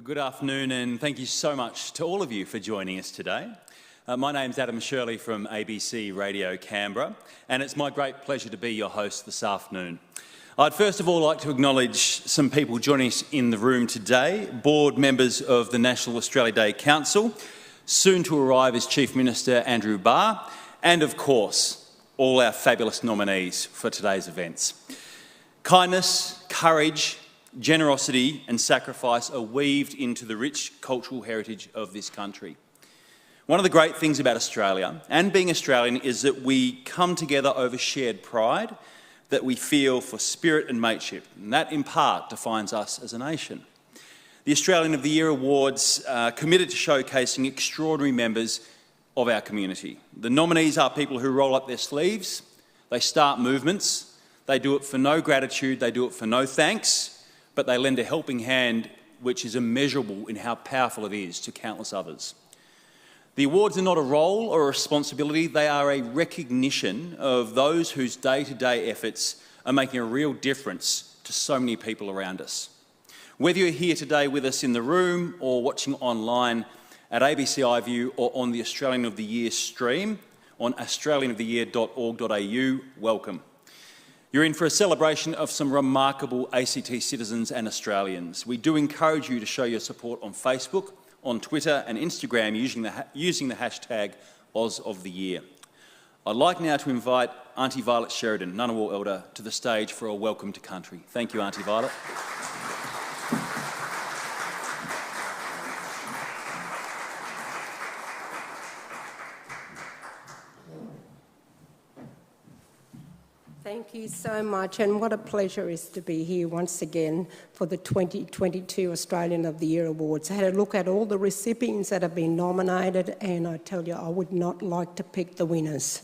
Good afternoon, and thank you so much to all of you for joining us today. My name's Adam Shirley from ABC Radio Canberra, and it's my great pleasure to be your host this afternoon. I'd first of all like to acknowledge some people joining us in the room today, board members of the National Australia Day Council, soon to arrive as Chief Minister Andrew Barr, and of course, all our fabulous nominees for today's events. Kindness, courage, generosity and sacrifice are weaved into the rich cultural heritage of this country. One of the great things about Australia and being Australian is that we come together over shared pride that we feel for spirit and mateship, and that in part defines us as a nation. The Australian of the Year Awards are committed to showcasing extraordinary members of our community. The nominees are people who roll up their sleeves, they start movements, they do it for no gratitude, they do it for no thanks, but they lend a helping hand which is immeasurable in how powerful it is to countless others. The awards are not a role or a responsibility, they are a recognition of those whose day-to-day efforts are making a real difference to so many people around us. Whether you're here today with us in the room or watching online at ABC iView or on the Australian of the Year stream on australianoftheyear.org.au, welcome. You're in for a celebration of some remarkable ACT citizens and Australians. We do encourage you to show your support on Facebook, on Twitter and Instagram using the hashtag #AusOfTheYear. I'd like now to invite Auntie Violet Sheridan, Ngunnawal Elder, to the stage for a welcome to country. Thank you, Auntie Violet. Thank you so much, and what a pleasure it is to be here once again for the 2022 Australian of the Year Awards. I had a look at all the recipients that have been nominated, and I tell you, I would not like to pick the winners.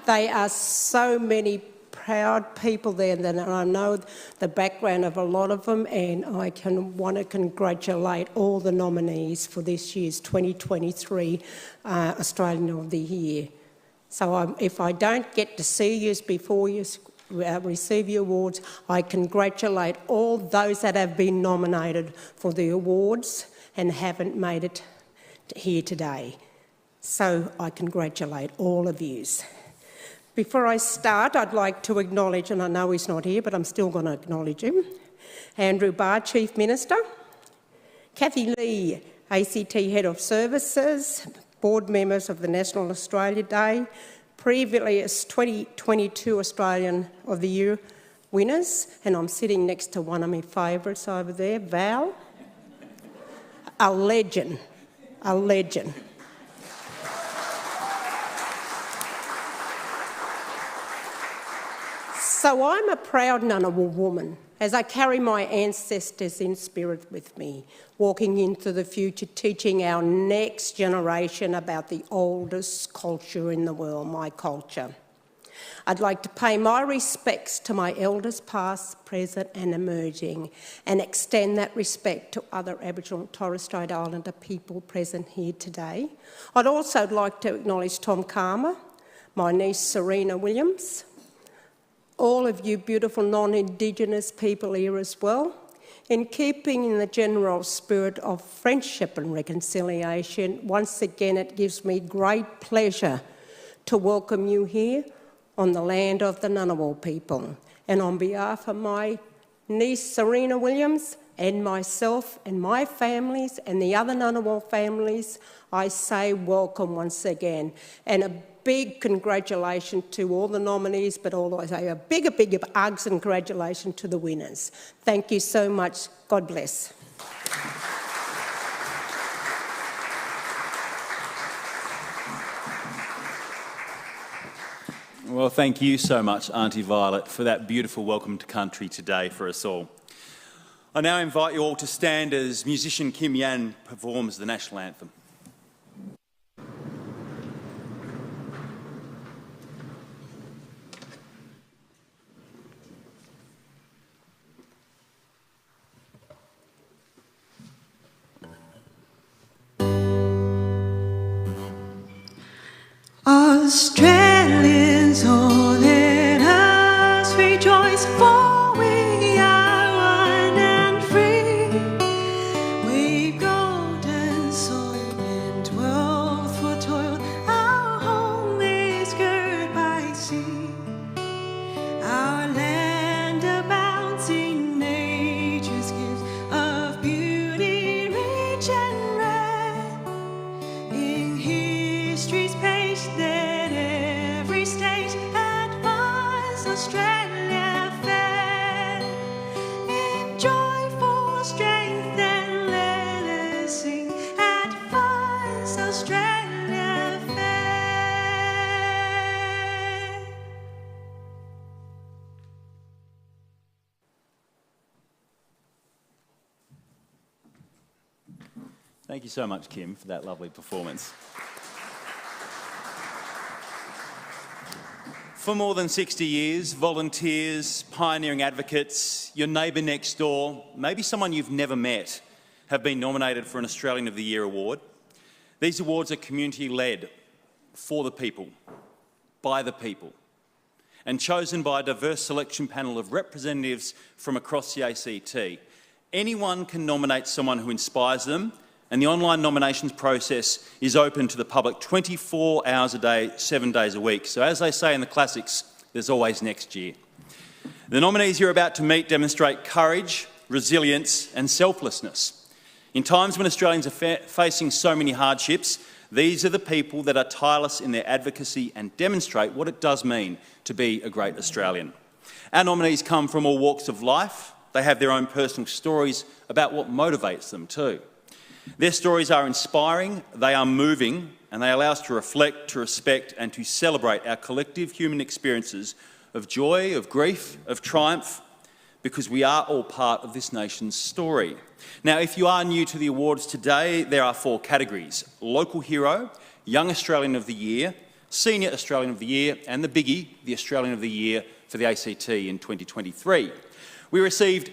They are so many proud people there, and I know the background of a lot of them, and I want to congratulate all the nominees for this year's 2023 Australian of the Year. So if I don't get to see you before you receive your awards, I congratulate all those that have been nominated for the awards and haven't made it here today. So I congratulate all of yous. Before I start, I'd like to acknowledge, and I know he's not here, but I'm still going to acknowledge him, Andrew Barr, Chief Minister, Kathy Lee, ACT Head of Services, board members of the National Australia Day, previous 2022 Australian of the Year winners, and I'm sitting next to one of my favourites over there, Val, a legend, a legend. So I'm a proud Ngunnawal woman as I carry my ancestors in spirit with me, walking into the future, teaching our next generation about the oldest culture in the world, my culture. I'd like to pay my respects to my elders past, present and emerging, and extend that respect to other Aboriginal and Torres Strait Islander people present here today. I'd also like to acknowledge Tom Calmer, my niece Serena Williams, all of you beautiful non-Indigenous people here as well. In keeping in the general spirit of friendship and reconciliation, once again it gives me great pleasure to welcome you here on the land of the Ngunnawal people. And on behalf of my niece Serena Williams and myself and my families and the other Ngunnawal families, I say welcome once again. And a big congratulations to all the nominees, but also a bigger hugs and congratulations to the winners. Thank you so much. God bless. Well, thank you so much, Auntie Violet, for that beautiful welcome to country today for us all. I now invite you all to stand as musician Kim Yan performs the national anthem. Australians, oh, let us rejoice, for we are one and free. We Thank you so much, Kim, for that lovely performance. For more than 60 years, volunteers, pioneering advocates, your neighbour next door, maybe someone you've never met, have been nominated for an Australian of the Year award. These awards are community-led, for the people, by the people, and chosen by a diverse selection panel of representatives from across the ACT. Anyone can nominate someone who inspires them, and the online nominations process is open to the public 24 hours a day, 7 days a week. So as they say in the classics, there's always next year. The nominees you're about to meet demonstrate courage, resilience and selflessness. In times when Australians are facing so many hardships, these are the people that are tireless in their advocacy and demonstrate what it does mean to be a great Australian. Our nominees come from all walks of life. They have their own personal stories about what motivates them too. Their stories are inspiring, they are moving, and they allow us to reflect, to respect and to celebrate our collective human experiences of joy, of grief, of triumph, because we are all part of this nation's story. Now, if you are new to the awards today, there are 4 categories: Local Hero, Young Australian of the Year, Senior Australian of the Year, and the biggie, the Australian of the Year for the ACT in 2023. We received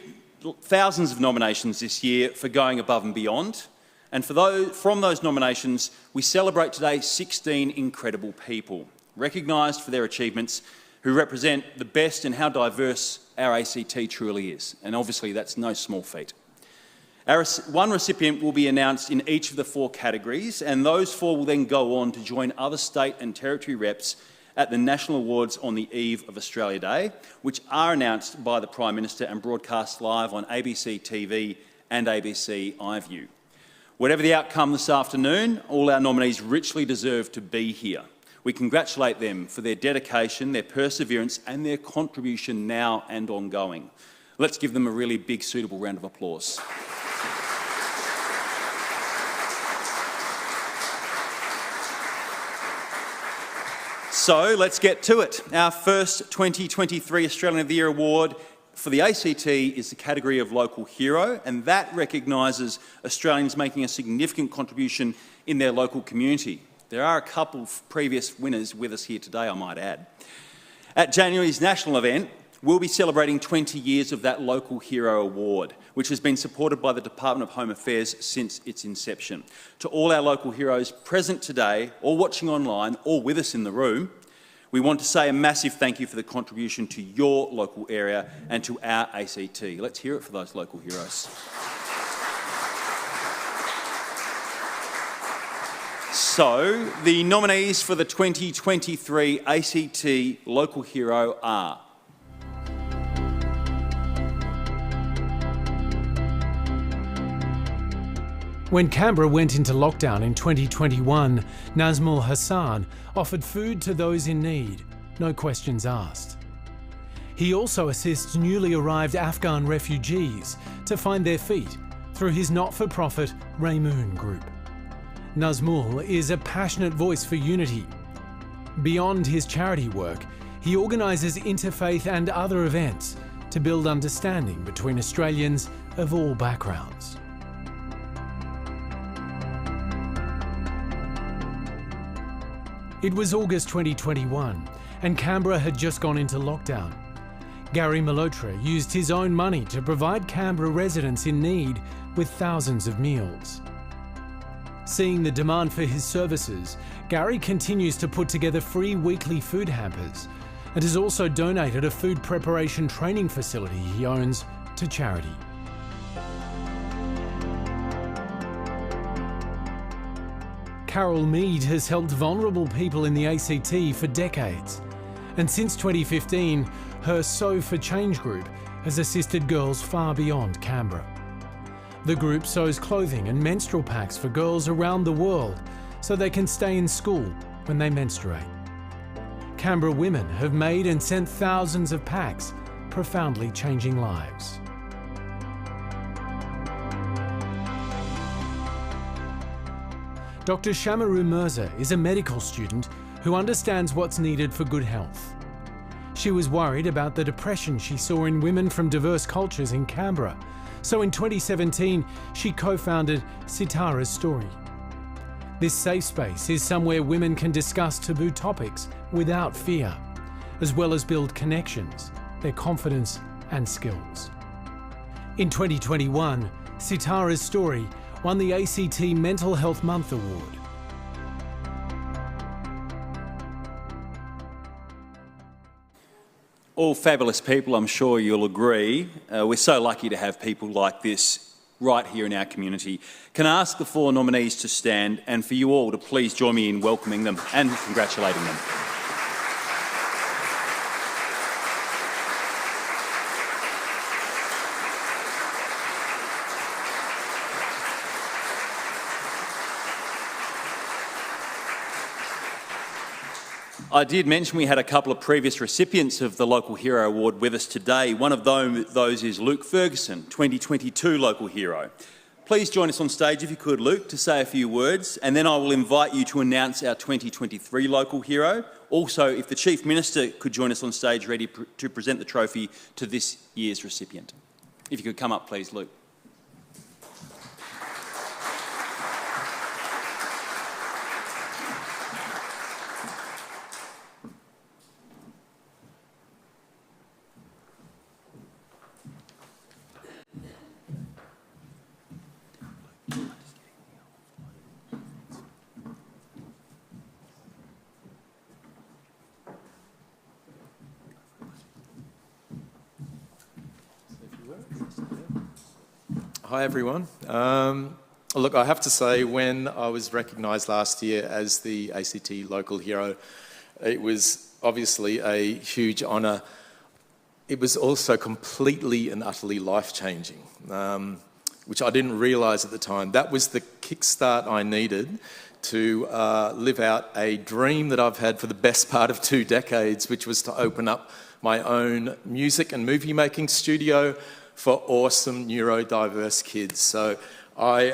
thousands of nominations this year for going above and beyond, and from those nominations, we celebrate today 16 incredible people, recognised for their achievements, who represent the best in how diverse our ACT truly is. And obviously that's no small feat. One recipient will be announced in each of the 4 categories, and those 4 will then go on to join other state and territory reps at the National Awards on the eve of Australia Day, which are announced by the Prime Minister and broadcast live on ABC TV and ABC iView. Whatever the outcome this afternoon, all our nominees richly deserve to be here. We congratulate them for their dedication, their perseverance and their contribution now and ongoing. Let's give them a really big, suitable round of applause. So let's get to it. Our first 2023 Australian of the Year award for the ACT is the category of Local Hero, and that recognises Australians making a significant contribution in their local community. There are a couple of previous winners with us here today, I might add. At January's national event, we'll be celebrating 20 years of that Local Hero Award, which has been supported by the Department of Home Affairs since its inception. To all our local heroes present today, or watching online, or with us in the room, we want to say a massive thank you for the contribution to your local area and to our ACT. Let's hear it for those local heroes. So, the nominees for the 2023 ACT Local Hero are When Canberra went into lockdown in 2021, Nazmul Hassan offered food to those in need, no questions asked. He also assists newly arrived Afghan refugees to find their feet through his not-for-profit Raymoon Group. Nazmul is a passionate voice for unity. Beyond his charity work, he organises interfaith and other events to build understanding between Australians of all backgrounds. It was August 2021 and Canberra had just gone into lockdown. Gary Malhotra used his own money to provide Canberra residents in need with thousands of meals. Seeing the demand for his services, Gary continues to put together free weekly food hampers and has also donated a food preparation training facility he owns to charity. Carol Mead has helped vulnerable people in the ACT for decades, and since 2015, her Sew for Change group has assisted girls far beyond Canberra. The group sews clothing and menstrual packs for girls around the world so they can stay in school when they menstruate. Canberra women have made and sent thousands of packs, profoundly changing lives. Dr. Shamaru Mirza is a medical student who understands what's needed for good health. She was worried about the depression she saw in women from diverse cultures in Canberra. So in 2017, she co-founded Sitara's Story. This safe space is somewhere women can discuss taboo topics without fear, as well as build connections, their confidence and skills. In 2021, Sitara's Story won the ACT Mental Health Month Award. All fabulous people, I'm sure you'll agree. We're so lucky to have people like this right here in our community. Can I ask the four nominees to stand and for you all to please join me in welcoming them and congratulating them. I did mention we had a couple of previous recipients of the Local Hero Award with us today. One of those is Luke Ferguson, 2022 Local Hero. Please join us on stage if you could, Luke, to say a few words, and then I will invite you to announce our 2023 Local Hero. Also, if the Chief Minister could join us on stage ready to present the trophy to this year's recipient. If you could come up, please, Luke. Hi everyone. Look, I have to say, when I was recognised last year as the ACT Local Hero, it was obviously a huge honour. It was also completely and utterly life-changing, which I didn't realise at the time. That was the kickstart I needed to live out a dream that I've had for the best part of 2 decades, which was to open up my own music and movie-making studio for awesome neurodiverse kids. So I,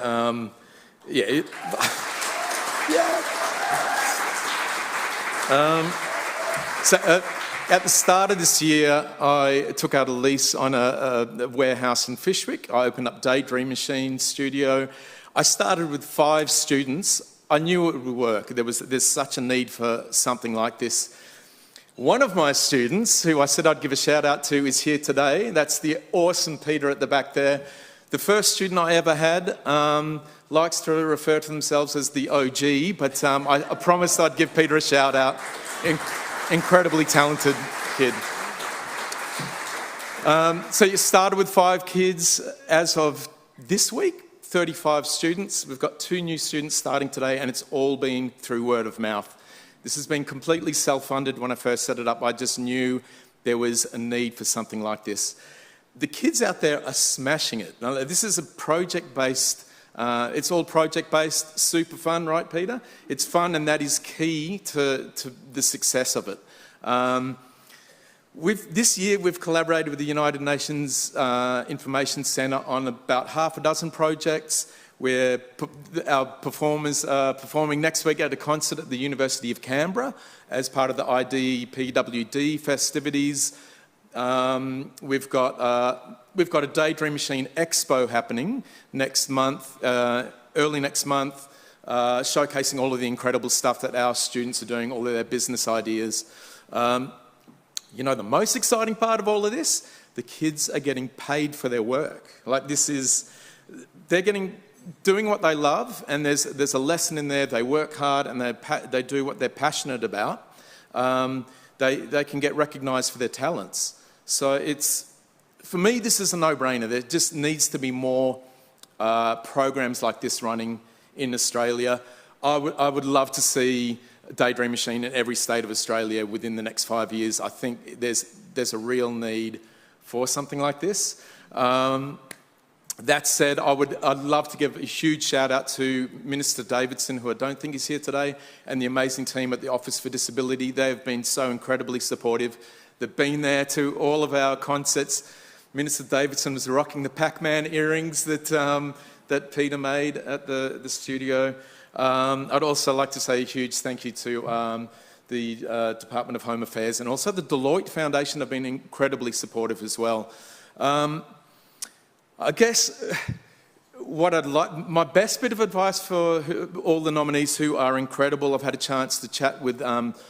at the start of this year, I took out a lease on a warehouse in Fishwick. I opened up Daydream Machine Studio. I started with 5 students. I knew it would work. There's such a need for something like this. One of my students, who I said I'd give a shout out to, is here today. That's the awesome Peter at the back there. The first student I ever had likes to refer to themselves as the OG, but I promised I'd give Peter a shout out. Incredibly talented kid. So you started with 5 kids. As of this week, 35 students. We've got 2 new students starting today, and it's all been through word of mouth. This has been completely self-funded. When I first set it up, I just knew there was a need for something like this. The kids out there are smashing it. Now, this is a project-based, it's all project-based, super fun, right, Peter? It's fun, and that is key to the success of it. This year, we've collaborated with the United Nations Information Centre on about half a dozen projects. Where our performers are performing next week at a concert at the University of Canberra as part of the IDPWD festivities. We've got a Daydream Machine Expo happening next month, early next month, showcasing all of the incredible stuff that our students are doing, all of their business ideas. You know, the most exciting part of all of this, the kids are getting paid for their work. Like, they're doing what they love, and there's a lesson in there. They work hard and they do what they're passionate about. They can get recognised for their talents. So for me, this is a no-brainer. There just needs to be more programs like this running in Australia. I would love to see Daydream Machine in every state of Australia within the next 5 years. I think there's a real need for something like this. That said, I'd love to give a huge shout out to Minister Davidson, who I don't think is here today, and the amazing team at the Office for Disability. They've been so incredibly supportive. They've been there to all of our concerts. Minister Davidson was rocking the Pac-Man earrings that Peter made at the studio. I'd also like to say a huge thank you to the Department of Home Affairs, and also the Deloitte Foundation have been incredibly supportive as well. I guess what I'd like, my best bit of advice for all the nominees who are incredible, I've had a chance to chat with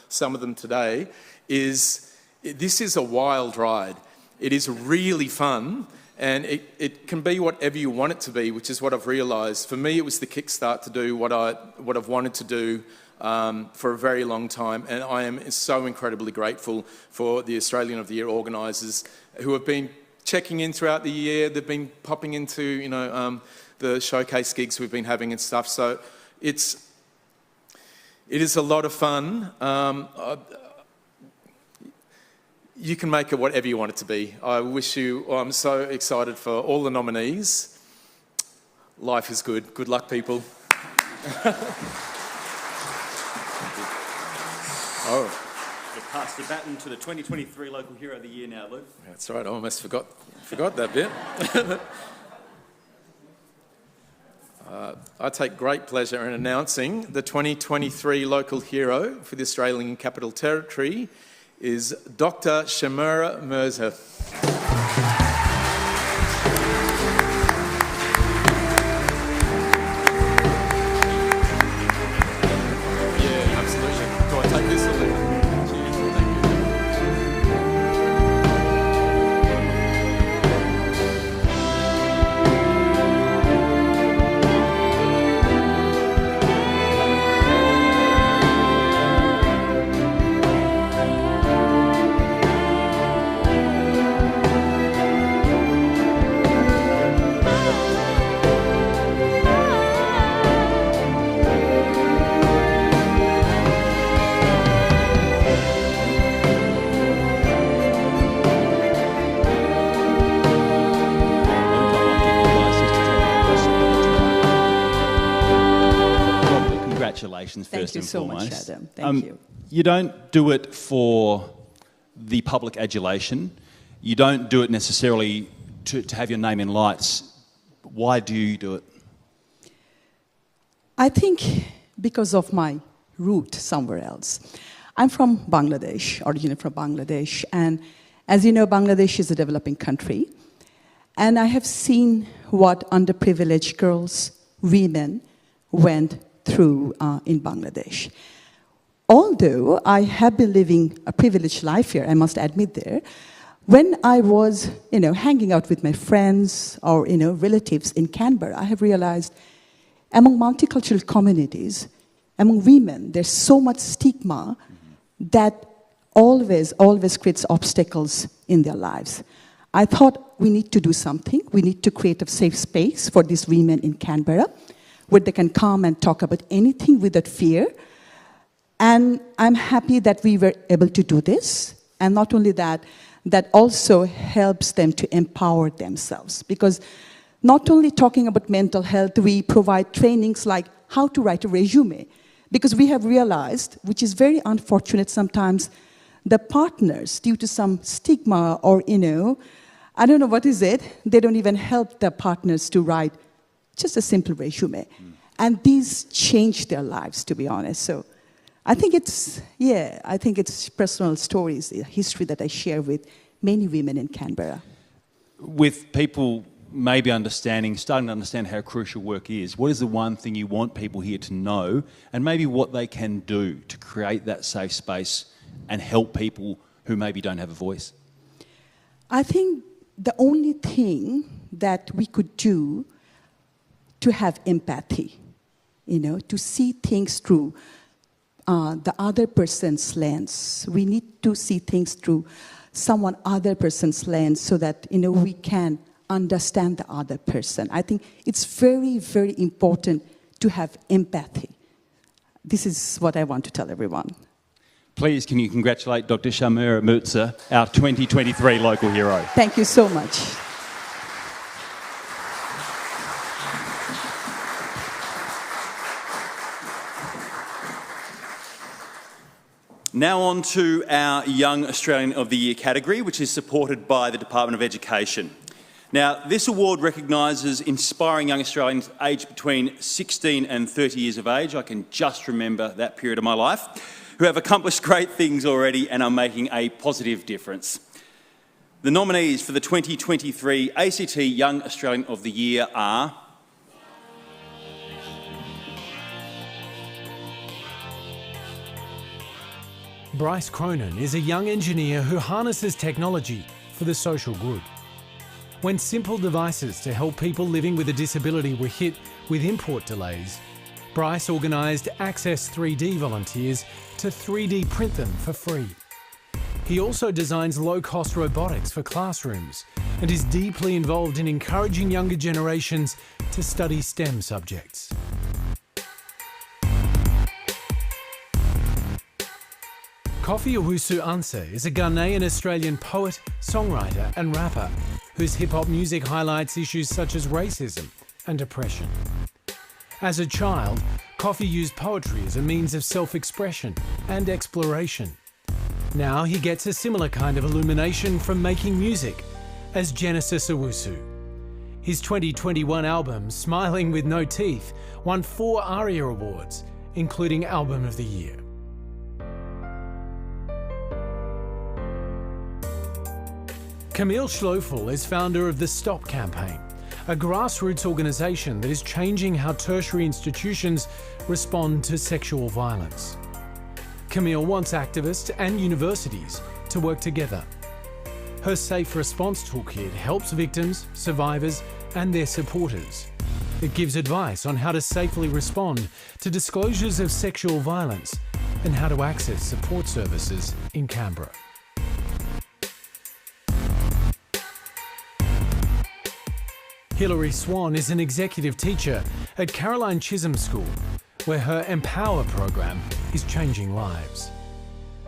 some of them today, is this is a wild ride. It is really fun, and it can be whatever you want it to be, which is what I've realised. For me, it was the kickstart to do what I've wanted to do for a very long time, and I am so incredibly grateful for the Australian of the Year organisers who have been checking in throughout the year. They've been popping into, the showcase gigs we've been having and stuff. So it is a lot of fun. You can make it whatever you want it to be. I'm so excited for all the nominees. Life is good. Good luck, people. Oh. We'll pass the baton to the 2023 Local Hero of the Year now, Luke. That's right, I almost forgot that bit. I take great pleasure in announcing the 2023 Local Hero for the Australian Capital Territory is Dr. Shamira Mirza. Yeah, absolutely. Do I take this or leave it? Congratulations, first and foremost. Thank you so much, Adam. Thank you. You don't do it for the public adulation. You don't do it necessarily to have your name in lights. Why do you do it? I think because of my root somewhere else. I'm from Bangladesh, originally from Bangladesh, and as you know, Bangladesh is a developing country, and I have seen what underprivileged girls, women went through in Bangladesh. Although I have been living a privileged life here, I must admit there, when I was, hanging out with my friends or, relatives in Canberra, I have realized among multicultural communities, among women, there's so much stigma that always creates obstacles in their lives. I thought we need to do something. We need to create a safe space for these women in Canberra where they can come and talk about anything without fear. And I'm happy that we were able to do this. And not only that, that also helps them to empower themselves. Because not only talking about mental health, we provide trainings like how to write a resume. Because we have realized, which is very unfortunate sometimes, the partners, due to some stigma or, I don't know what is it, they don't even help the partners to write just a simple resume. And these change their lives, to be honest. So I think it's personal stories, a history that I share with many women in Canberra. With people maybe starting to understand how crucial work is, what is the one thing you want people here to know, and maybe what they can do to create that safe space and help people who maybe don't have a voice? I think the only thing that we could do to have empathy, to see things through the other person's lens. We need to see things through someone other person's lens so that, we can understand the other person. I think it's very, very important to have empathy. This is what I want to tell everyone. Please, can you congratulate Dr. Shamira Mirza, our 2023 Local Hero. Thank you so much. Now on to our Young Australian of the Year category, which is supported by the Department of Education. Now, this award recognises inspiring young Australians aged between 16 and 30 years of age. I can just remember that period of my life. who have accomplished great things already and are making a positive difference. The nominees for the 2023 ACT Young Australian of the Year are Bryce Cronin is a young engineer who harnesses technology for the social good. When simple devices to help people living with a disability were hit with import delays, Bryce organised Access 3D volunteers to 3D print them for free. He also designs low-cost robotics for classrooms and is deeply involved in encouraging younger generations to study STEM subjects. Kofi Owusu-Ansah is a Ghanaian-Australian poet, songwriter and rapper whose hip-hop music highlights issues such as racism and oppression. As a child, Kofi used poetry as a means of self-expression and exploration. Now he gets a similar kind of illumination from making music as Genesis Owusu. His 2021 album, Smiling With No Teeth, won 4 ARIA Awards, including Album of the Year. Camille Schlofel is founder of the Stop Campaign, a grassroots organisation that is changing how tertiary institutions respond to sexual violence. Camille wants activists and universities to work together. Her Safe Response Toolkit helps victims, survivors and their supporters. It gives advice on how to safely respond to disclosures of sexual violence and how to access support services in Canberra. Hilary Swan is an executive teacher at Caroline Chisholm School, where her Empower program is changing lives.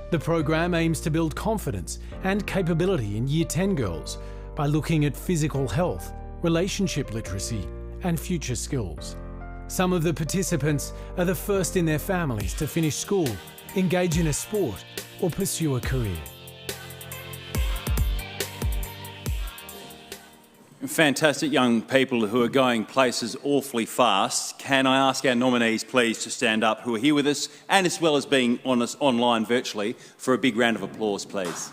The program aims to build confidence and capability in Year 10 girls by looking at physical health, relationship literacy, and future skills. Some of the participants are the first in their families to finish school, engage in a sport, or pursue a career. Fantastic young people who are going places awfully fast. Can I ask our nominees please to stand up who are here with us and as well as being on us online virtually for a big round of applause, please.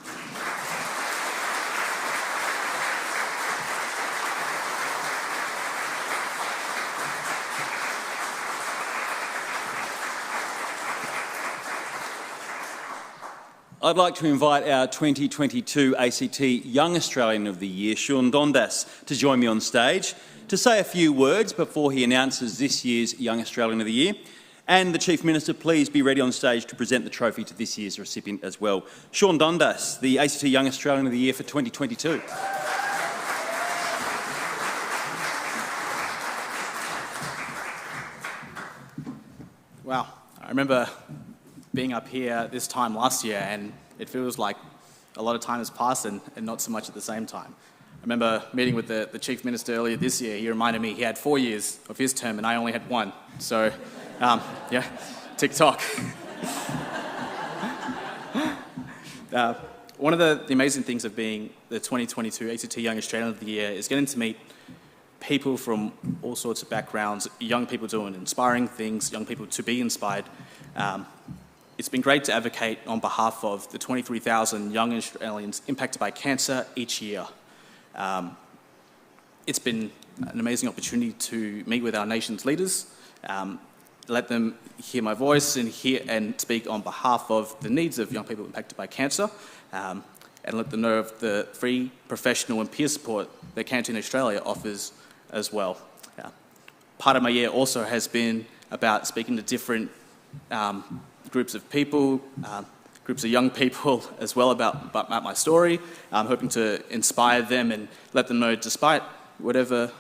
I'd like to invite our 2022 ACT Young Australian of the Year, Sean Dundas, to join me on stage to say a few words before he announces this year's Young Australian of the Year. And the Chief Minister, please be ready on stage to present the trophy to this year's recipient as well. Sean Dundas, the ACT Young Australian of the Year for 2022. Wow, I remember being up here this time last year, and it feels like a lot of time has passed and not so much at the same time. I remember meeting with the Chief Minister earlier this year. He reminded me he had 4 years of his term and I only had 1. So, yeah, tick-tock. One of the amazing things of being the 2022 ACT Young Australian of the Year is getting to meet people from all sorts of backgrounds, young people doing inspiring things, young people to be inspired. It's been great to advocate on behalf of the 23,000 young Australians impacted by cancer each year. It's been an amazing opportunity to meet with our nation's leaders, let them hear my voice and speak on behalf of the needs of young people impacted by cancer, and let them know of the free, professional and peer support that Canteen Australia offers as well. Part of my year also has been about speaking to different groups of people, groups of young people as well about my story. I'm hoping to inspire them and let them know despite whatever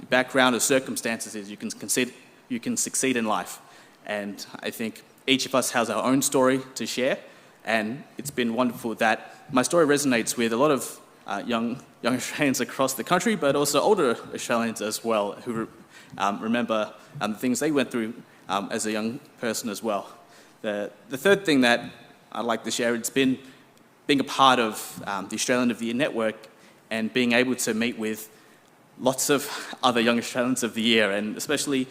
background or circumstances is, you can succeed in life. And I think each of us has our own story to share, and it's been wonderful that my story resonates with a lot of young Australians across the country, but also older Australians as well, who remember the things they went through as a young person as well. The third thing that I'd like to share, it's been being a part of the Australian of the Year network and being able to meet with lots of other young Australians of the Year, and especially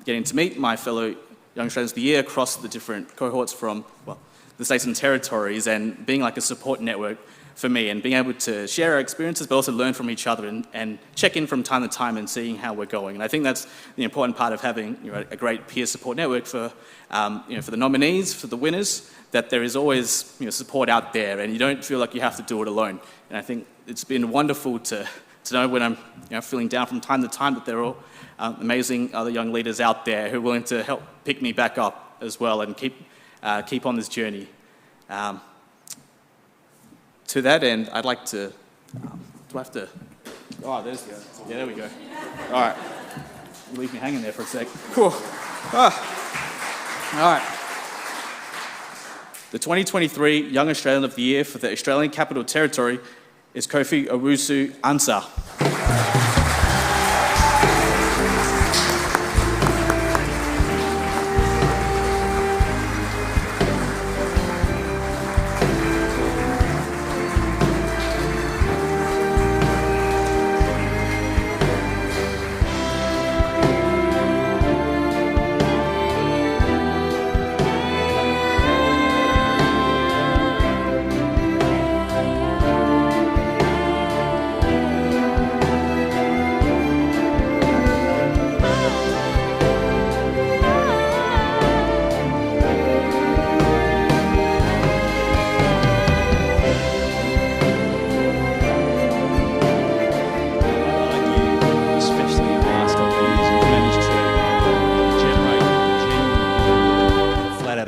getting to meet my fellow Young Australians of the Year across the different cohorts from, well, the states and territories, and being like a support network for me, and being able to share our experiences but also learn from each other and check in from time to time and seeing how we're going. And I think that's the important part of having, you know, a great peer support network for, you know, for the nominees, for the winners, that there is always, you know, support out there and you don't feel like you have to do it alone. And I think it's been wonderful to know when I'm, you know, feeling down from time to time that there are amazing other young leaders out there who are willing to help pick me back up as well and keep on this journey. To that end, I'd like to, do I have to, oh, there's the, yeah, there we go. All right, you leave me hanging there for a sec. Cool. All right. The 2023 Young Australian of the Year for the Australian Capital Territory is Kofi Owusu Ansah.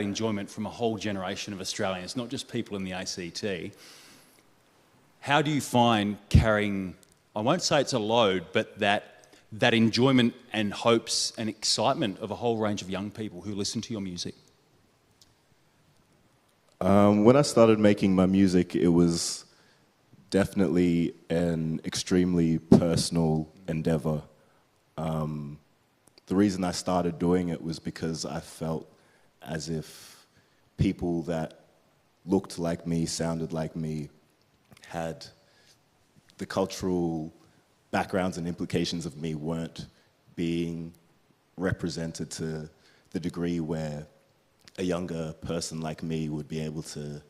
Enjoyment from a whole generation of Australians, not just people in the ACT. How do you find carrying, I won't say it's a load, but that enjoyment and hopes and excitement of a whole range of young people who listen to your music? When I started making my music, it was definitely an extremely personal endeavor. The reason I started doing it was because I felt as if people that looked like me, sounded like me, had the cultural backgrounds and implications of me weren't being represented to the degree where a younger person like me would be able to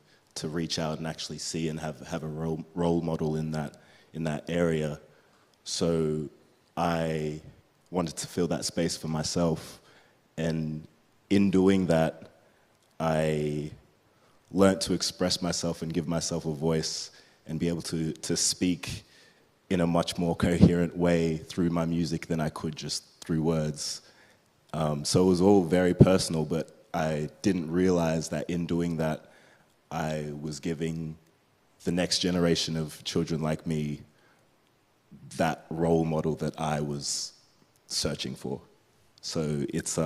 reach out and actually see and have a role model in that area. So I wanted to fill that space for myself, and in doing that, I learnt to express myself and give myself a voice and be able to speak in a much more coherent way through my music than I could just through words. So it was all very personal, but I didn't realize that in doing that, I was giving the next generation of children like me that role model that I was searching for. So it's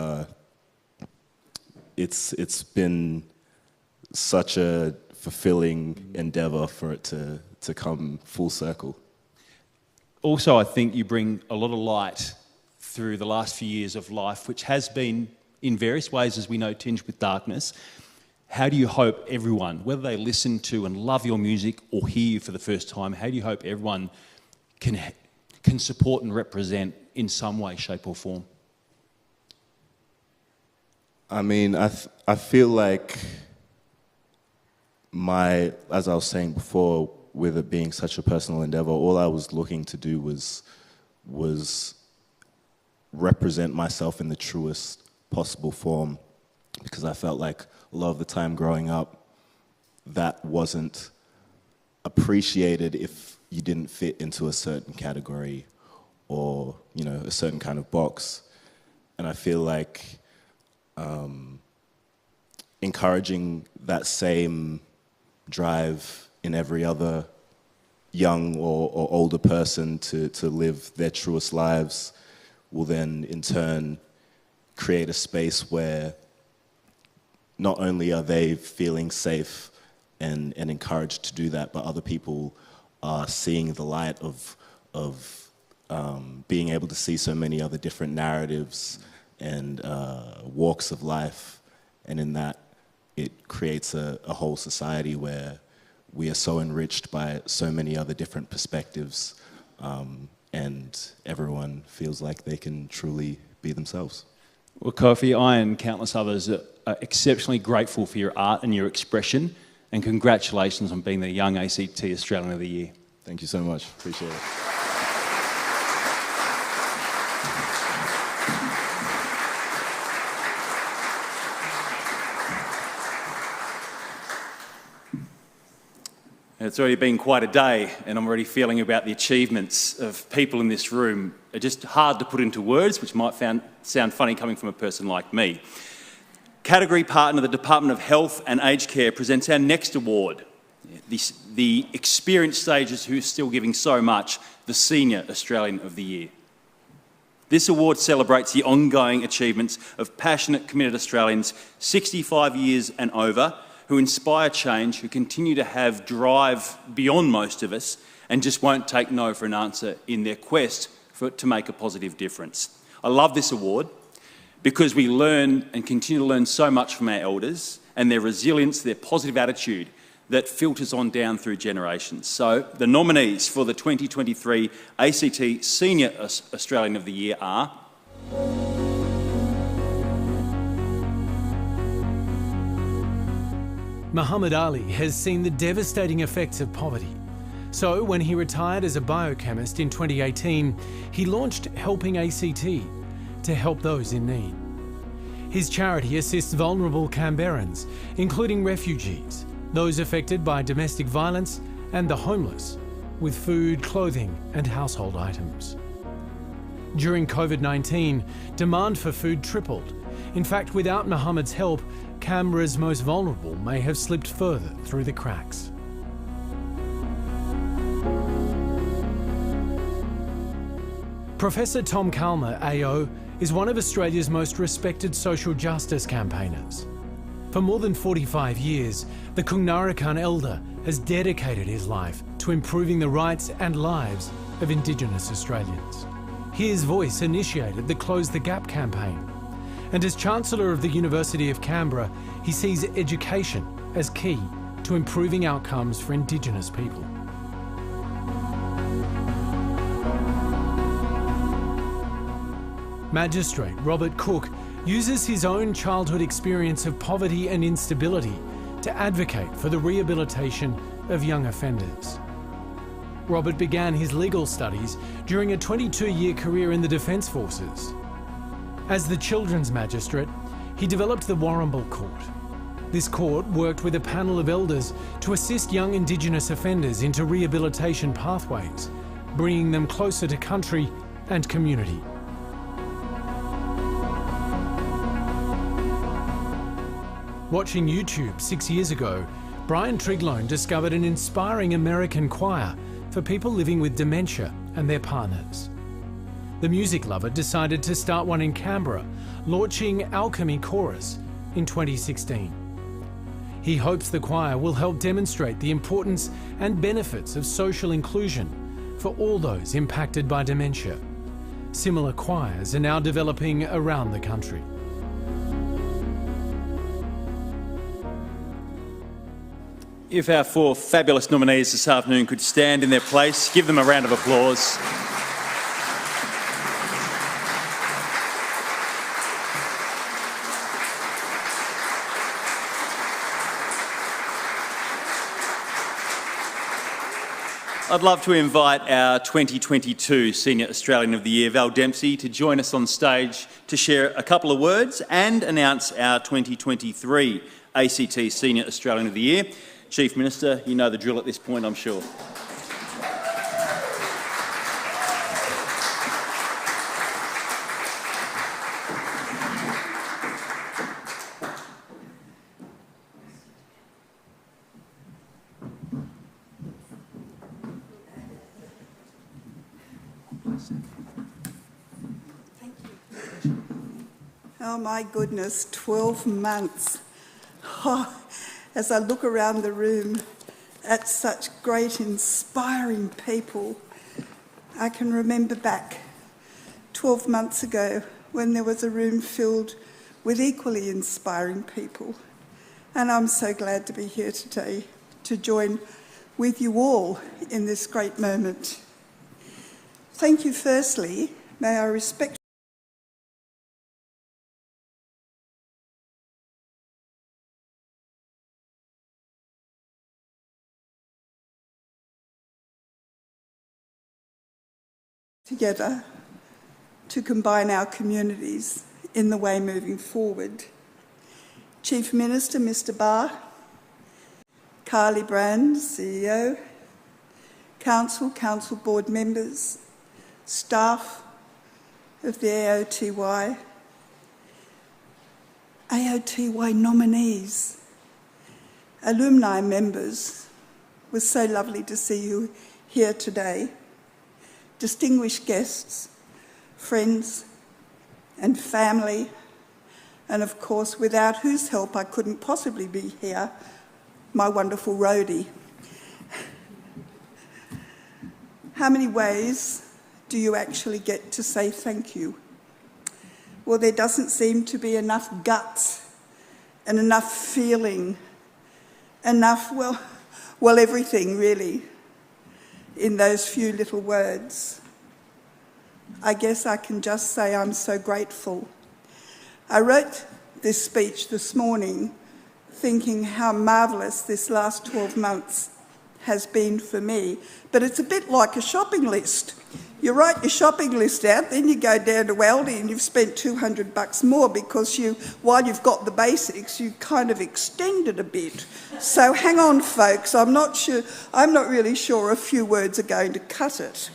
been such a fulfilling endeavor for it to come full circle. Also, I think you bring a lot of light through the last few years of life, which has been, in various ways, as we know, tinged with darkness. How do you hope everyone, whether they listen to and love your music or hear you for the first time, how do you hope everyone can support and represent in some way, shape or form? I mean, I feel like as I was saying before, with it being such a personal endeavor, all I was looking to do was represent myself in the truest possible form, because I felt like a lot of the time growing up, that wasn't appreciated if you didn't fit into a certain category or, you know, a certain kind of box. And I feel like encouraging that same drive in every other young or older person to live their truest lives will then in turn create a space where not only are they feeling safe and encouraged to do that, but other people are seeing the light of being able to see so many other different narratives and walks of life, and in that it creates a whole society where we are so enriched by so many other different perspectives, and everyone feels like they can truly be themselves. Well, Kofi, I and countless others are exceptionally grateful for your art and your expression, and congratulations on being the Young ACT Australian of the Year. Thank you so much. Appreciate it. It's already been quite a day, and I'm already feeling about the achievements of people in this room are just hard to put into words, which might sound funny coming from a person like me. Category partner, the Department of Health and Aged Care, presents our next award. The experienced stages who are still giving so much, the Senior Australian of the Year. This award celebrates the ongoing achievements of passionate, committed Australians 65 years and over, who inspire change, who continue to have drive beyond most of us and just won't take no for an answer in their quest to make a positive difference. I love this award because we learn and continue to learn so much from our elders and their resilience, their positive attitude that filters on down through generations. So the nominees for the 2023 ACT Senior Australian of the Year are Muhammad Ali has seen the devastating effects of poverty. So when he retired as a biochemist in 2018, he launched Helping ACT to help those in need. His charity assists vulnerable Canberrans, including refugees, those affected by domestic violence and the homeless, with food, clothing and household items. During COVID-19, demand for food tripled. In fact, without Muhammad's help, Canberra's most vulnerable may have slipped further through the cracks. Professor Tom Calma, AO, is one of Australia's most respected social justice campaigners. For more than 45 years, the Kungnarakan elder has dedicated his life to improving the rights and lives of Indigenous Australians. His voice initiated the Close the Gap campaign. And as Chancellor of the University of Canberra, he sees education as key to improving outcomes for Indigenous people. Magistrate Robert Cook uses his own childhood experience of poverty and instability to advocate for the rehabilitation of young offenders. Robert began his legal studies during a 22-year career in the Defence Forces. As the Children's Magistrate, he developed the Warrnambool Court. This court worked with a panel of elders to assist young Indigenous offenders into rehabilitation pathways, bringing them closer to country and community. Watching YouTube 6 years ago, Brian Triglone discovered an inspiring American choir for people living with dementia and their partners. The music lover decided to start one in Canberra, launching Alchemy Chorus in 2016. He hopes the choir will help demonstrate the importance and benefits of social inclusion for all those impacted by dementia. Similar choirs are now developing around the country. If our four fabulous nominees this afternoon could stand in their place, give them a round of applause. I'd love to invite our 2022 Senior Australian of the Year, Val Dempsey, to join us on stage to share a couple of words and announce our 2023 ACT Senior Australian of the Year. Chief Minister, you know the drill at this point, I'm sure. Oh my goodness, 12 months. Oh, as I look around the room at such great, inspiring people, I can remember back 12 months ago when there was a room filled with equally inspiring people. And I'm so glad to be here today to join with you all in this great moment. Thank you firstly. May I respect together to combine our communities in the way moving forward. Chief Minister Mr Barr, Carly Brand, CEO, Council Board members, staff of the AOTY nominees, alumni members. It was so lovely to see you here today. Distinguished guests, friends and family, and of course, without whose help I couldn't possibly be here, my wonderful roadie. How many ways do you actually get to say thank you? Well, there doesn't seem to be enough guts and enough feeling, enough, well, everything really, in those few little words. I guess I can just say I'm so grateful. I wrote this speech this morning thinking how marvellous this last 12 months has been for me, but it's a bit like a shopping list. You write your shopping list out, then you go down to Aldi and you've spent $200 more because while you've got the basics, you kind of extend it a bit. So hang on, folks, I'm not really sure a few words are going to cut it.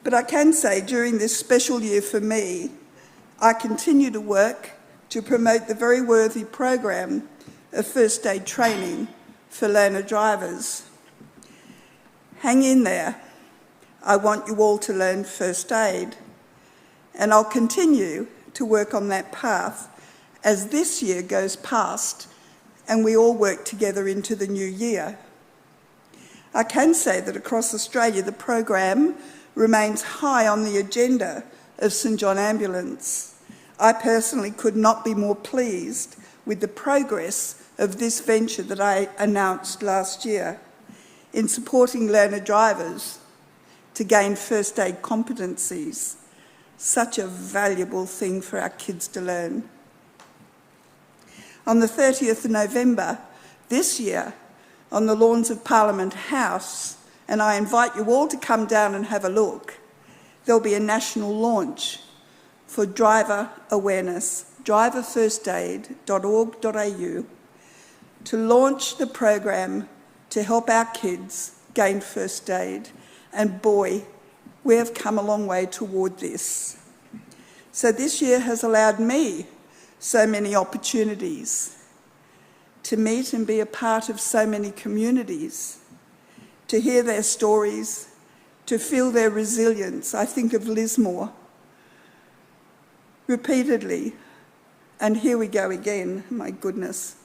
But I can say during this special year for me, I continue to work to promote the very worthy program of first aid training for learner drivers. Hang in there. I want you all to learn first aid, and I'll continue to work on that path as this year goes past and we all work together into the new year. I can say that across Australia the program remains high on the agenda of St John Ambulance. I personally could not be more pleased with the progress of this venture that I announced last year in supporting learner drivers to gain first aid competencies. Such a valuable thing for our kids to learn. On the 30th of November this year, on the lawns of Parliament House, and I invite you all to come down and have a look, there'll be a national launch for driver awareness, driverfirstaid.org.au, to launch the program to help our kids gain first aid. And boy, we have come a long way toward this. So this year has allowed me so many opportunities to meet and be a part of so many communities, to hear their stories, to feel their resilience. I think of Lismore repeatedly, and here we go again, my goodness,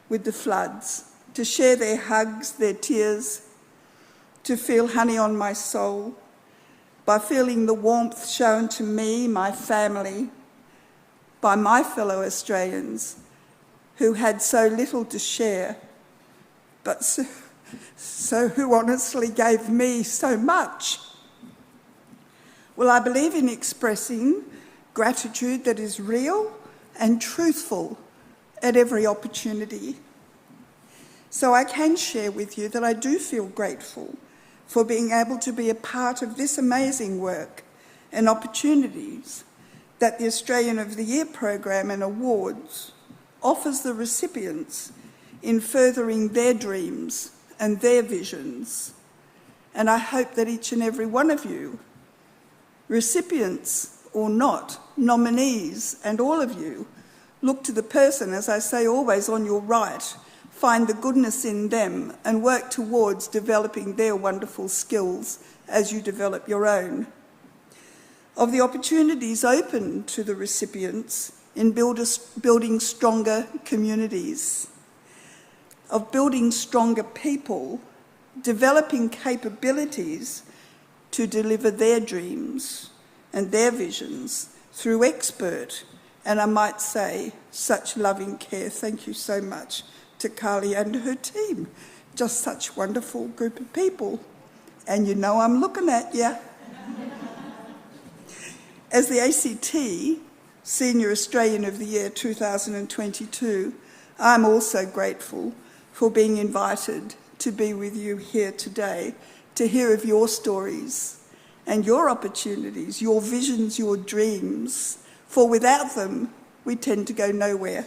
with the floods, to share their hugs, their tears, to feel honey on my soul, by feeling the warmth shown to me, my family, by my fellow Australians who had so little to share, but so who honestly gave me so much. Well, I believe in expressing gratitude that is real and truthful at every opportunity. So I can share with you that I do feel grateful for being able to be a part of this amazing work and opportunities that the Australian of the Year program and awards offers the recipients in furthering their dreams and their visions. And I hope that each and every one of you, recipients or not, nominees and all of you, look to the person, as I say always, on your right, find the goodness in them and work towards developing their wonderful skills as you develop your own. Of the opportunities open to the recipients in building stronger communities, of building stronger people, developing capabilities to deliver their dreams and their visions through expert, and I might say, such loving care. Thank you so much to Carly and her team. Just such wonderful group of people. And you know I'm looking at you. As the ACT Senior Australian of the Year 2022, I'm also grateful for being invited to be with you here today to hear of your stories and your opportunities, your visions, your dreams, for without them, we tend to go nowhere.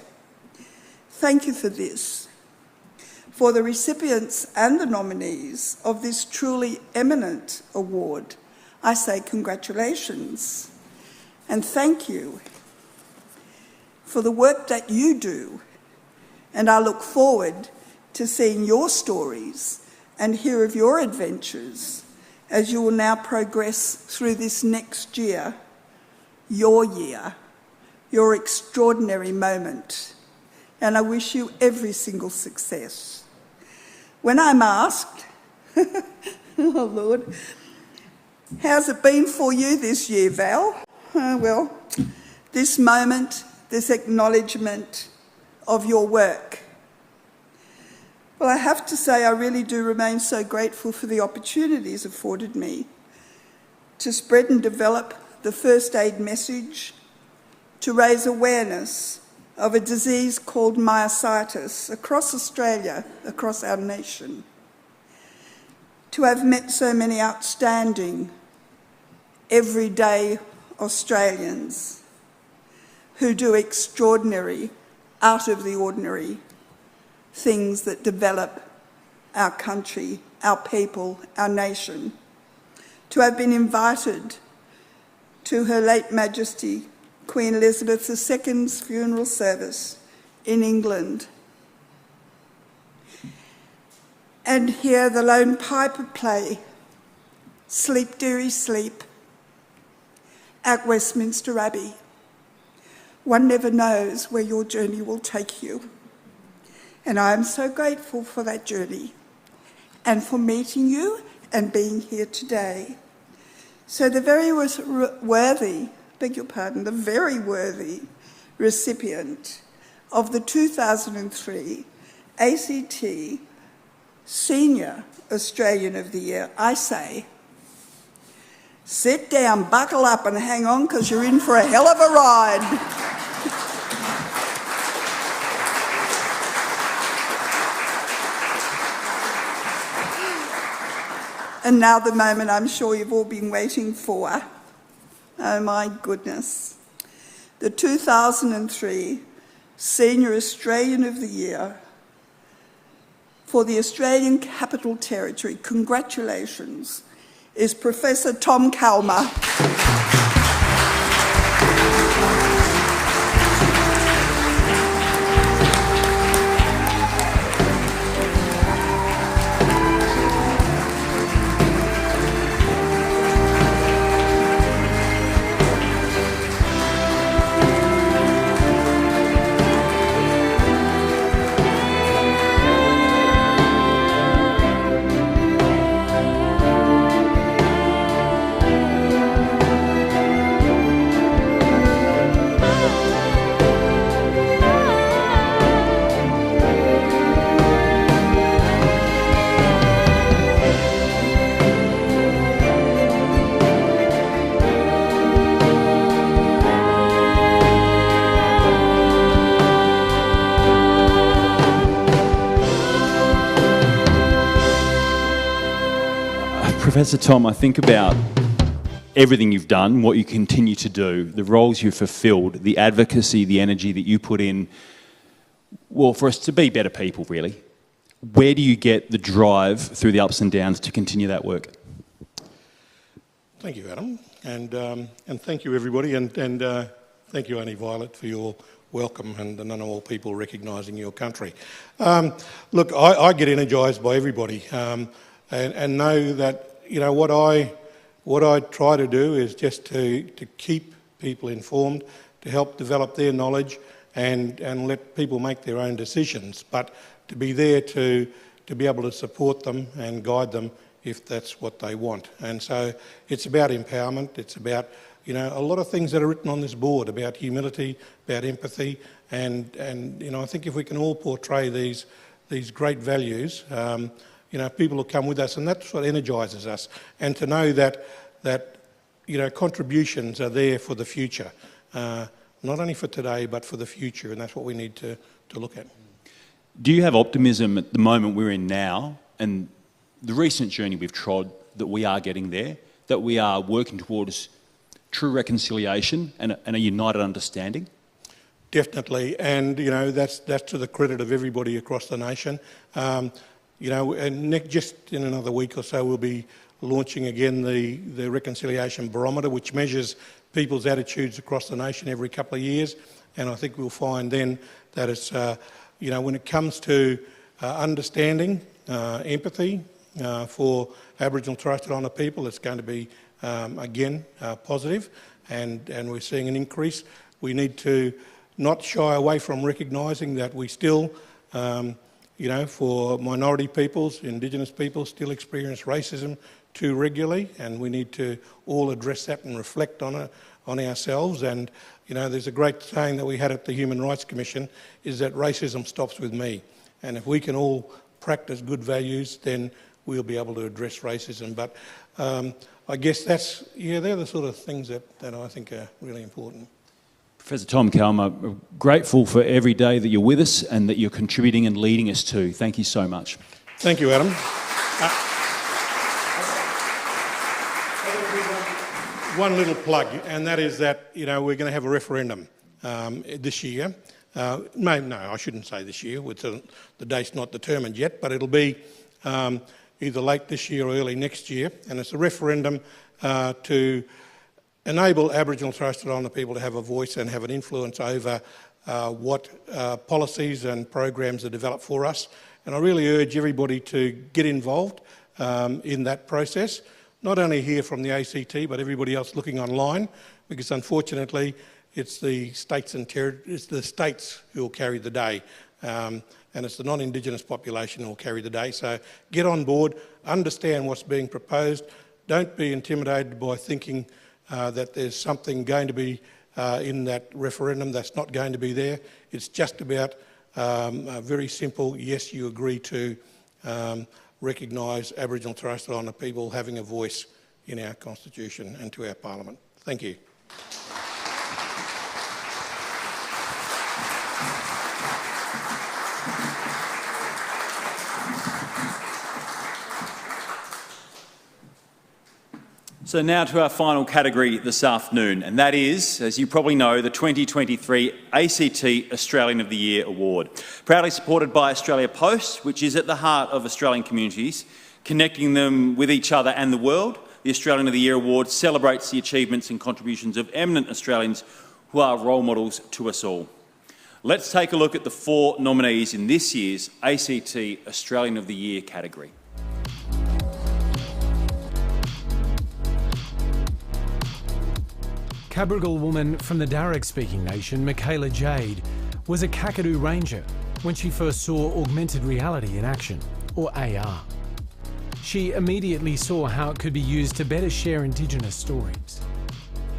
Thank you for this. For the recipients and the nominees of this truly eminent award, I say congratulations and thank you for the work that you do, and I look forward to seeing your stories and hear of your adventures as you will now progress through this next year, your extraordinary moment. And I wish you every single success. When I'm asked, oh Lord, how's it been for you this year, Val? Well, this moment, this acknowledgement of your work. Well, I have to say I really do remain so grateful for the opportunities afforded me to spread and develop the first aid message, to raise awareness of a disease called myositis across Australia, across our nation, to have met so many outstanding, everyday Australians who do extraordinary, out of the ordinary things that develop our country, our people, our nation, to have been invited to Her late Majesty Queen Elizabeth II's funeral service in England, and hear the lone piper play Sleep Dearie Sleep at Westminster Abbey. One never knows where your journey will take you. And I am so grateful for that journey and for meeting you and being here today. So the very worthy, the very worthy recipient of the 2003 ACT Senior Australian of the Year, I say, sit down, buckle up and hang on because you're in for a hell of a ride. And now the moment I'm sure you've all been waiting for. Oh my goodness. The 2003 Senior Australian of the Year for the Australian Capital Territory, congratulations, is Professor Tom Calma. Professor Tom, I think about everything you've done, what you continue to do, the roles you've fulfilled, the advocacy, the energy that you put in, well, for us to be better people, really. Where do you get the drive through the ups and downs to continue that work? Thank you, Adam, and thank you, everybody, and thank you, Auntie Violet, for your welcome and the Ngunnawal people recognising your country. Look, I get energised by everybody, and know that, you know, what I try to do is just to keep people informed, to help develop their knowledge and let people make their own decisions, but to be there to be able to support them and guide them if that's what they want. And so it's about empowerment, it's about, you know, a lot of things that are written on this board about humility, about empathy, and you know, I think if we can all portray these great values, you know, people will come with us, and that's what energises us. And to know that you know, contributions are there for the future, not only for today but for the future, and that's what we need to look at. Do you have optimism at the moment we're in now, and the recent journey we've trod, that we are getting there, that we are working towards true reconciliation and a united understanding? Definitely, and that's to the credit of everybody across the nation. And just in another week or so, we'll be launching again the Reconciliation Barometer, which measures people's attitudes across the nation every couple of years. And I think we'll find then that it's, when it comes to understanding, empathy for Aboriginal and Torres Strait Islander people, it's going to be, again, positive, and we're seeing an increase. We need to not shy away from recognising that we still, for minority peoples, Indigenous peoples, still experience racism too regularly, and we need to all address that and reflect on ourselves. And there's a great saying that we had at the Human Rights Commission, is that racism stops with me. And if we can all practice good values, then we'll be able to address racism. But I guess they're the sort of things that I think are really important. Professor Tom Calma, grateful for every day that you're with us and that you're contributing and leading us to. Thank you so much. Thank you, Adam. One little plug, and that is that we're going to have a referendum this year. No, I shouldn't say this year. The date's not determined yet, but it'll be either late this year or early next year, and it's a referendum to enable Aboriginal and Torres Strait Islander people to have a voice and have an influence over what policies and programs are developed for us. And I really urge everybody to get involved in that process, not only here from the ACT, but everybody else looking online, because unfortunately it's the states and it's the states who will carry the day, and it's the non-Indigenous population who will carry the day. So get on board, understand what's being proposed. Don't be intimidated by thinking that there's something going to be in that referendum that's not going to be there. It's just about a very simple, yes, you agree to recognise Aboriginal and Torres Strait Islander people having a voice in our Constitution and to our Parliament. Thank you. So now to our final category this afternoon, and that is, as you probably know, the 2023 ACT Australian of the Year Award. Proudly supported by Australia Post, which is at the heart of Australian communities, connecting them with each other and the world, the Australian of the Year Award celebrates the achievements and contributions of eminent Australians who are role models to us all. Let's take a look at the 4 nominees in this year's ACT Australian of the Year category. Cabrogal woman from the Darug-speaking nation, Michaela Jade, was a Kakadu ranger when she first saw augmented reality in action, or AR. She immediately saw how it could be used to better share Indigenous stories.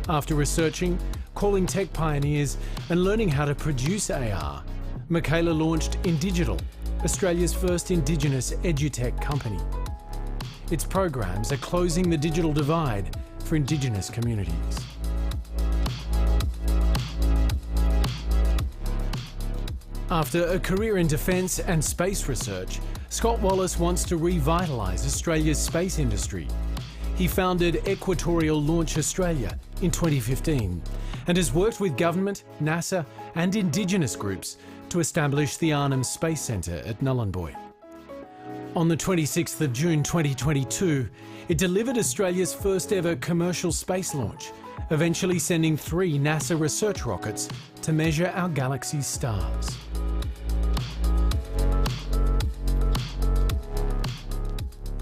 After researching, calling tech pioneers and learning how to produce AR, Michaela launched Indigital, Australia's first Indigenous edutech company. Its programs are closing the digital divide for Indigenous communities. After a career in defence and space research, Scott Wallace wants to revitalise Australia's space industry. He founded Equatorial Launch Australia in 2015 and has worked with government, NASA and Indigenous groups to establish the Arnhem Space Centre at Nhulunbuy. On the 26th of June 2022, it delivered Australia's first ever commercial space launch, eventually sending 3 NASA research rockets to measure our galaxy's stars.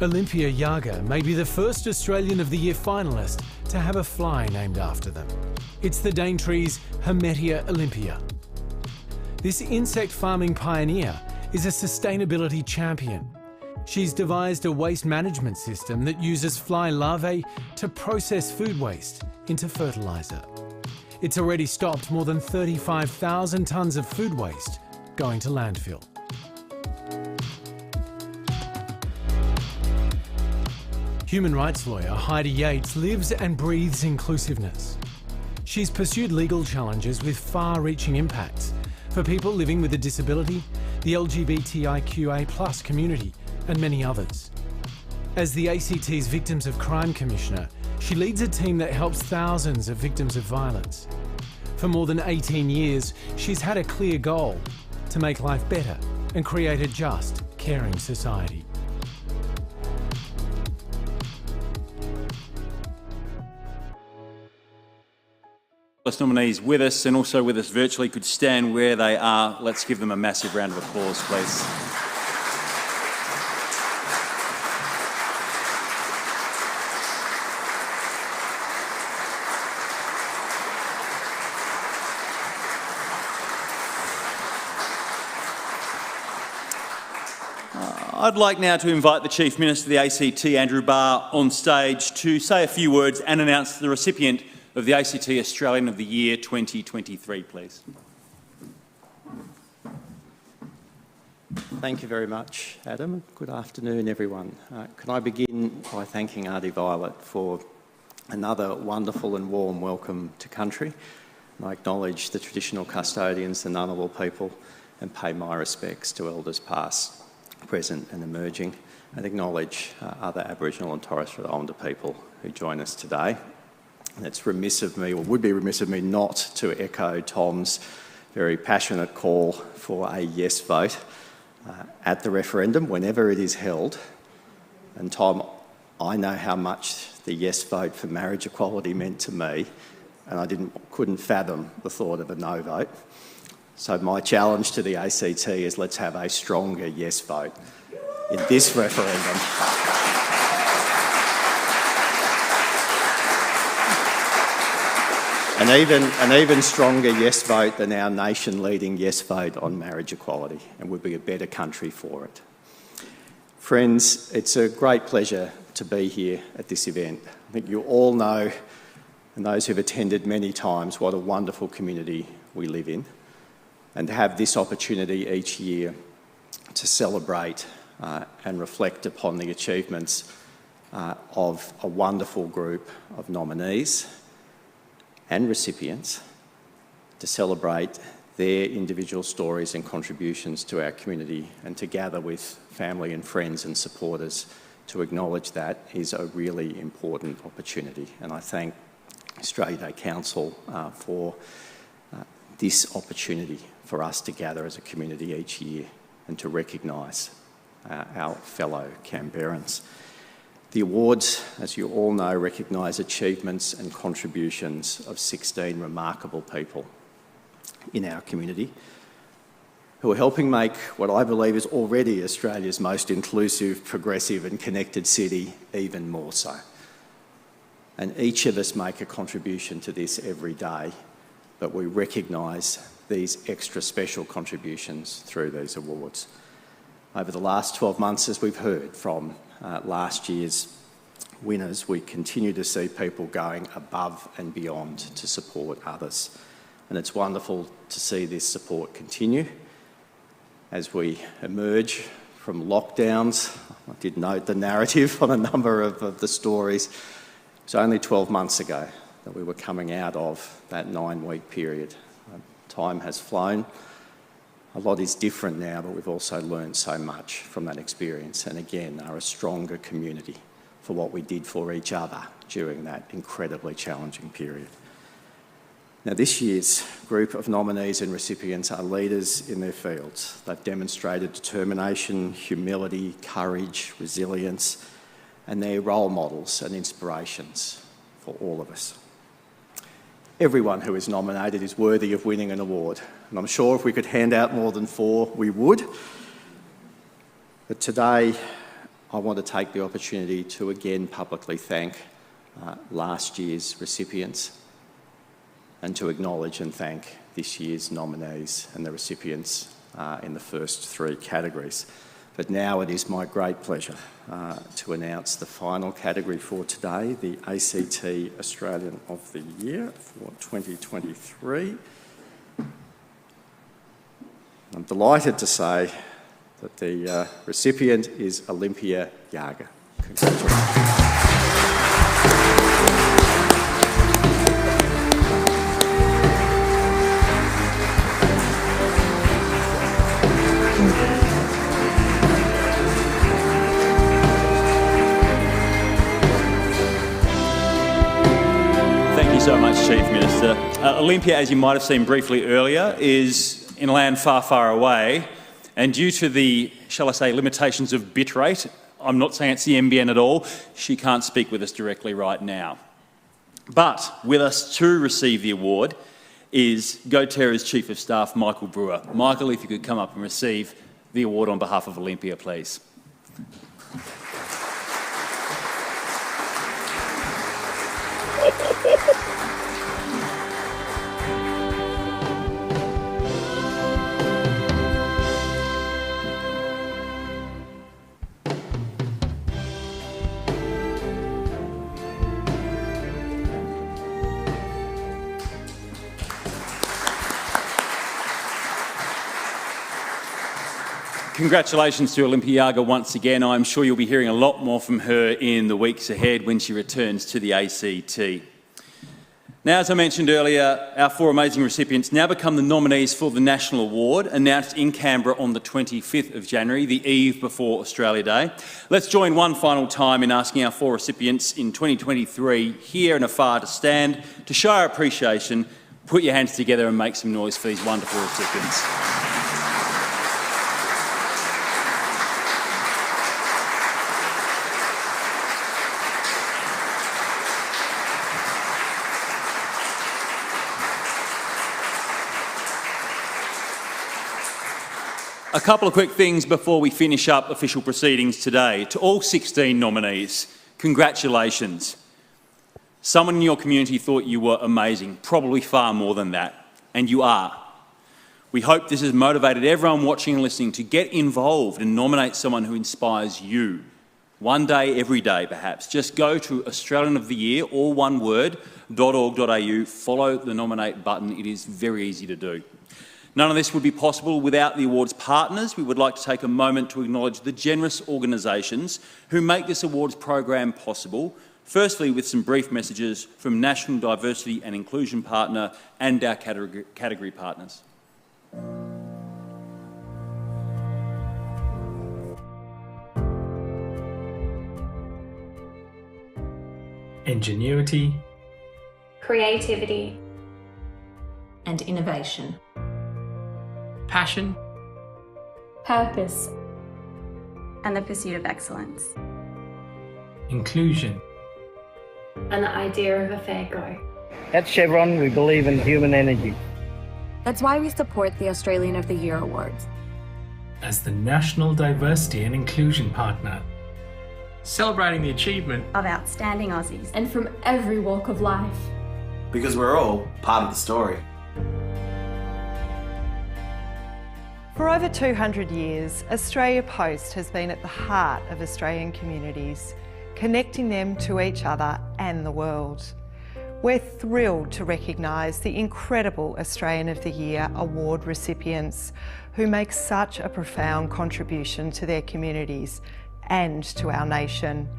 Olympia Yaga may be the first Australian of the Year finalist to have a fly named after them. It's the Danetree's Hermetia Olympia. This insect farming pioneer is a sustainability champion. She's devised a waste management system that uses fly larvae to process food waste into fertiliser. It's already stopped more than 35,000 tonnes of food waste going to landfill. Human rights lawyer Heidi Yates lives and breathes inclusiveness. She's pursued legal challenges with far-reaching impacts for people living with a disability, the LGBTIQA+ community, and many others. As the ACT's Victims of Crime Commissioner, she leads a team that helps thousands of victims of violence. For more than 18 years, she's had a clear goal: to make life better and create a just, caring society. Nominees with us and also with us virtually could stand where they are. Let's give them a massive round of applause, please. I'd like now to invite the Chief Minister of the ACT, Andrew Barr, on stage to say a few words and announce the recipient of the ACT Australian of the Year 2023, please. Thank you very much, Adam. Good afternoon, everyone. Can I begin by thanking Auntie Violet for another wonderful and warm welcome to country. And I acknowledge the traditional custodians, the Ngunnawal people, and pay my respects to elders past, present and emerging, and acknowledge other Aboriginal and Torres Strait Islander people who join us today. And it's remiss of me, or would be remiss of me, not to echo Tom's very passionate call for a yes vote at the referendum, whenever it is held. And Tom, I know how much the yes vote for marriage equality meant to me, and I couldn't fathom the thought of a no vote. So my challenge to the ACT is let's have a stronger yes vote in this referendum. An even stronger yes vote than our nation-leading yes vote on marriage equality, and we'll be a better country for it. Friends, it's a great pleasure to be here at this event. I think you all know, and those who've attended many times, what a wonderful community we live in. And to have this opportunity each year to celebrate and reflect upon the achievements of a wonderful group of nominees and recipients, to celebrate their individual stories and contributions to our community, and to gather with family and friends and supporters to acknowledge that is a really important opportunity. And I thank Australia Day Council for this opportunity for us to gather as a community each year and to recognise our fellow Canberrans. The awards, as you all know, recognise achievements and contributions of 16 remarkable people in our community who are helping make what I believe is already Australia's most inclusive, progressive and connected city even more so. And each of us make a contribution to this every day, but we recognise these extra special contributions through these awards. Over the last 12 months, as we've heard from last year's winners, we continue to see people going above and beyond to support others. And it's wonderful to see this support continue as we emerge from lockdowns. I did note the narrative on a number of the stories. It was only 12 months ago that we were coming out of that 9-week period. Time has flown. A lot is different now, but we've also learned so much from that experience, and again are a stronger community for what we did for each other during that incredibly challenging period. Now, this year's group of nominees and recipients are leaders in their fields. They've demonstrated determination, humility, courage, resilience, and they're role models and inspirations for all of us. Everyone who is nominated is worthy of winning an award, and I'm sure if we could hand out more than 4, we would. But today, I want to take the opportunity to again publicly thank last year's recipients and to acknowledge and thank this year's nominees and the recipients in the first 3 categories. But now it is my great pleasure to announce the final category for today, the ACT Australian of the Year for 2023. I'm delighted to say that the recipient is Olympia Yaga. Congratulations. Chief Minister. Olympia, as you might have seen briefly earlier, is in a land far, far away, and due to the, shall I say, limitations of bitrate, I'm not saying it's the NBN at all, she can't speak with us directly right now. But with us to receive the award is GoTerra's Chief of Staff, Michael Brewer. Michael, if you could come up and receive the award on behalf of Olympia, please. Congratulations to Olympiaga once again. I'm sure you'll be hearing a lot more from her in the weeks ahead when she returns to the ACT. Now, as I mentioned earlier, our four amazing recipients now become the nominees for the National Award, announced in Canberra on the 25th of January, the eve before Australia Day. Let's join one final time in asking our four recipients in 2023, here and afar, to stand, to show our appreciation, put your hands together and make some noise for these wonderful recipients. A couple of quick things before we finish up official proceedings today. To all 16 nominees, congratulations. Someone in your community thought you were amazing, probably far more than that, and you are. We hope this has motivated everyone watching and listening to get involved and nominate someone who inspires you. One day, every day, perhaps. Just go to Australian of the Year, all one word, .org.au, follow the nominate button. It is very easy to do. None of this would be possible without the awards partners. We would like to take a moment to acknowledge the generous organisations who make this awards program possible. Firstly, with some brief messages from National Diversity and Inclusion Partner and our category partners. Ingenuity, creativity, and innovation. passion, Purpose, and the pursuit of excellence. inclusion. And the idea of a fair go. At Chevron, we believe in human energy. That's why we support the Australian of the Year Awards. As the National Diversity and Inclusion Partner, celebrating the achievement Of outstanding Aussies. And from every walk of life. Because we're all part of the story. For over 200 years, Australia Post has been at the heart of Australian communities, connecting them to each other and the world. We're thrilled to recognise the incredible Australian of the Year award recipients who make such a profound contribution to their communities and to our nation.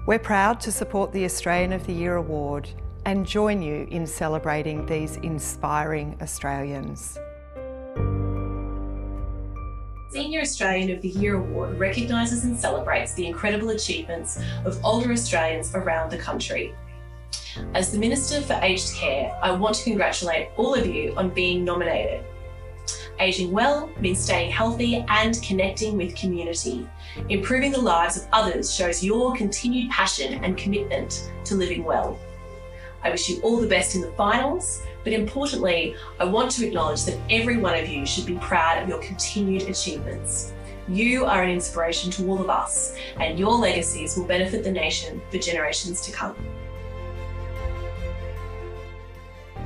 We're proud to support the Australian of the Year award and join you in celebrating these inspiring Australians. Senior Australian of the Year Award recognises and celebrates the incredible achievements of older Australians around the country. As the Minister for Aged Care, I want to congratulate all of you on being nominated. Ageing well means staying healthy and connecting with community. Improving the lives of others shows your continued passion and commitment to living well. I wish you all the best in the finals, but importantly, I want to acknowledge that every one of you should be proud of your continued achievements. You are an inspiration to all of us, and your legacies will benefit the nation for generations to come.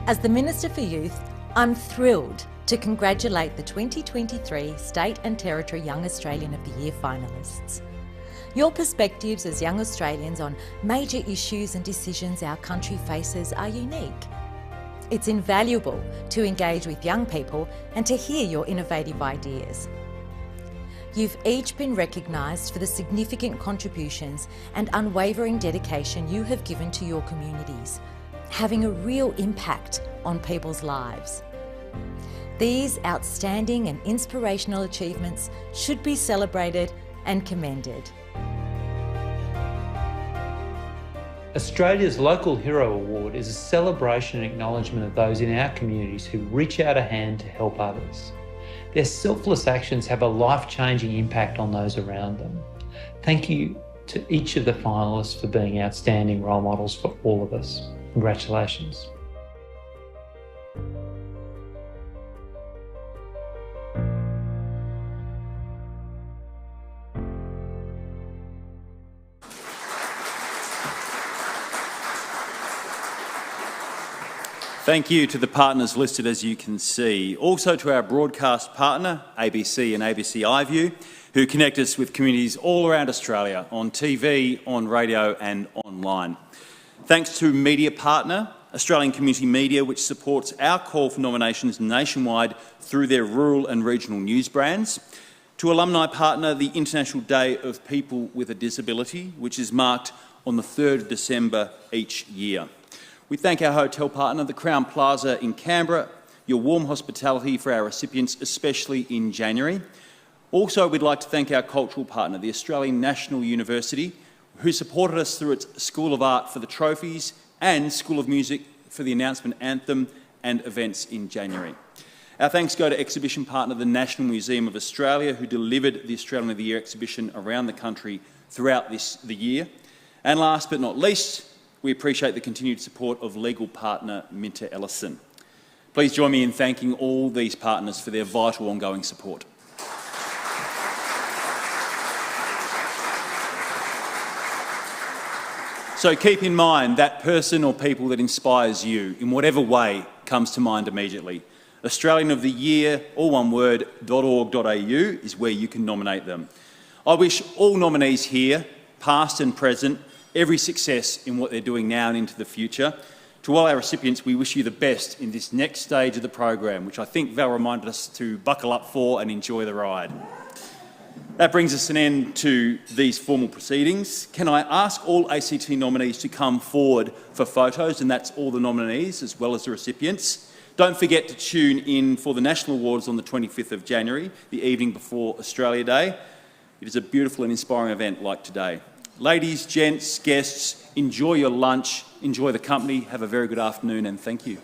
As the Minister for Youth, I'm thrilled to congratulate the 2023 State and Territory Young Australian of the Year finalists. Your perspectives as young Australians on major issues and decisions our country faces are unique. It's invaluable to engage with young people and to hear your innovative ideas. You've each been recognised for the significant contributions and unwavering dedication you have given to your communities, having a real impact on people's lives. These outstanding and inspirational achievements should be celebrated and commended. Australia's Local Hero Award is a celebration and acknowledgement of those in our communities who reach out a hand to help others. Their selfless actions have a life-changing impact on those around them. Thank you to each of the finalists for being outstanding role models for all of us. Congratulations. Thank you to the partners listed, as you can see. Also to our broadcast partner, ABC and ABC iView, who connect us with communities all around Australia on TV, on radio and online. Thanks to media partner, Australian Community Media, which supports our call for nominations nationwide through their rural and regional news brands. To alumni partner, the International Day of People with a Disability, which is marked on the 3rd of December each year. We thank our hotel partner, the Crown Plaza in Canberra, your warm hospitality for our recipients, especially in January. Also, we'd like to thank our cultural partner, the Australian National University, who supported us through its School of Art for the trophies and School of Music for the announcement anthem and events in January. Our thanks go to exhibition partner, the National Museum of Australia, who delivered the Australian of the Year exhibition around the country throughout the year. And last but not least, we appreciate the continued support of legal partner Minter Ellison. Please join me in thanking all these partners for their vital ongoing support. So keep in mind that person or people that inspires you in whatever way comes to mind immediately. Australian of the Year, all one word, .org.au is where you can nominate them. I wish all nominees here, past and present, every success in what they're doing now and into the future. To all our recipients, we wish you the best in this next stage of the program, which I think Val reminded us to buckle up for and enjoy the ride. That brings us an end to these formal proceedings. Can I ask all ACT nominees to come forward for photos, and that's all the nominees as well as the recipients. Don't forget to tune in for the National Awards on the 25th of January, the evening before Australia Day. It is a beautiful and inspiring event like today. Ladies, gents, guests, enjoy your lunch, enjoy the company, have a very good afternoon, and thank you.